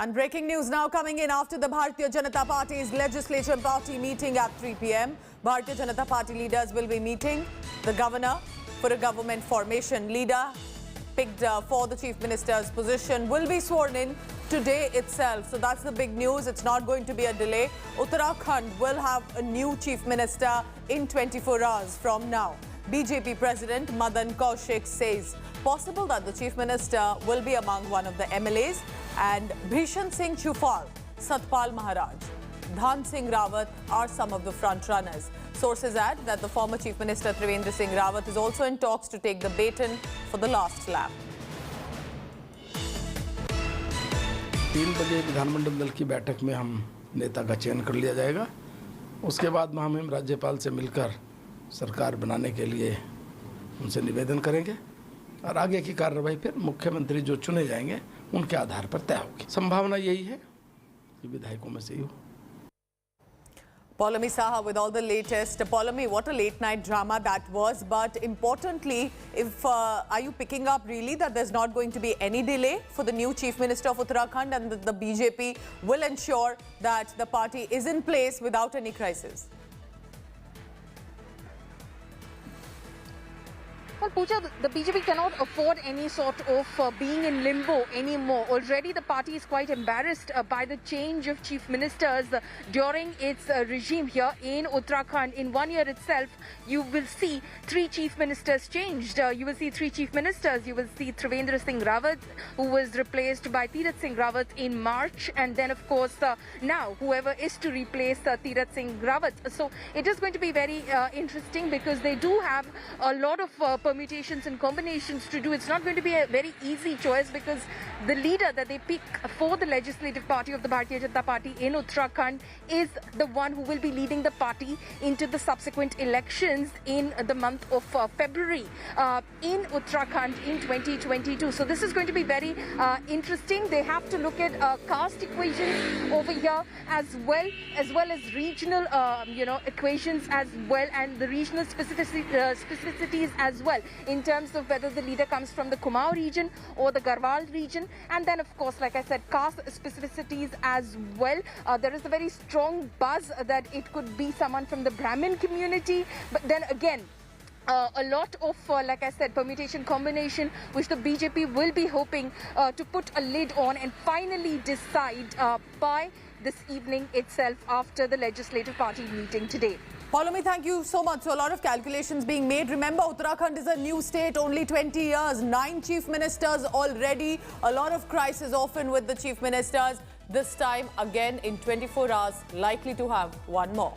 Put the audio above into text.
And breaking news now coming in after the Bharatiya Janata Party's legislature party meeting at 3 p.m. Bharatiya Janata Party leaders will be meeting the governor for a government formation. Leader picked for the chief minister's position will be sworn in today itself. So that's the big news. It's not going to be a delay. Uttarakhand will have a new chief minister in 24 hours from now. BJP President Madan Kaushik says possible that the chief minister will be among one of the MLAs, and Bhishan Singh Chufal, Satpal Maharaj, Dhan Singh Rawat are some of the front runners. Sources add that the former Chief Minister Tirath Singh Rawat is also in talks to take the baton for the last lap. 3 बजे विधानमंडल दल की बैठक में हम नेता का चयन कर लिया जाएगा। उसके बाद हम राज्यपाल से मिलकर सरकार बनाने के लिए उनसे निवेदन करेंगे और आगे की कार्रवाई फिर मुख्यमंत्री जो चुने जाएंगे उनके आधार पर तय होगी। संभावना यही है कि विधायकों में से ही हो। Polami Saha with all the latest. Polami, what a late night drama that was. But importantly, are you picking up really that there's not going to be any delay for the new Chief Minister of Uttarakhand, and the BJP will ensure that the party is in place without any crisis? Well, Pooja, the BJP cannot afford any sort of being in limbo anymore. Already the party is quite embarrassed by the change of chief ministers during its regime here in Uttarakhand. In 1 year itself, you will see 3 chief ministers changed. You will see 3 chief ministers. You will see Tirath Singh Rawat, who was replaced by Tirath Singh Rawat in March. And then, of course, now whoever is to replace Tirath Singh Rawat. So it is going to be very interesting because they do have a lot of permutations and combinations to do. It's not going to be a very easy choice because the leader that they pick for the legislative party of the Bharatiya Janata Party in Uttarakhand is the one who will be leading the party into the subsequent elections in the month of February in Uttarakhand in 2022. So this is going to be very interesting. They have to look at caste equations over here as well as regional equations as well, and the regional specificities as well, in terms of whether the leader comes from the Kumaon region or the Garhwal region. And then, of course, like I said, caste specificities as well. There is a very strong buzz that it could be someone from the Brahmin community. But then again, a lot of, like I said, permutation combination, which the BJP will be hoping to put a lid on and finally decide by this evening itself after the legislative party meeting today. Polami, thank you so much. So a lot of calculations being made. Remember, Uttarakhand is a new state, only 20 years, 9 chief ministers already. A lot of crisis often with the chief ministers. This time, again, in 24 hours, likely to have one more.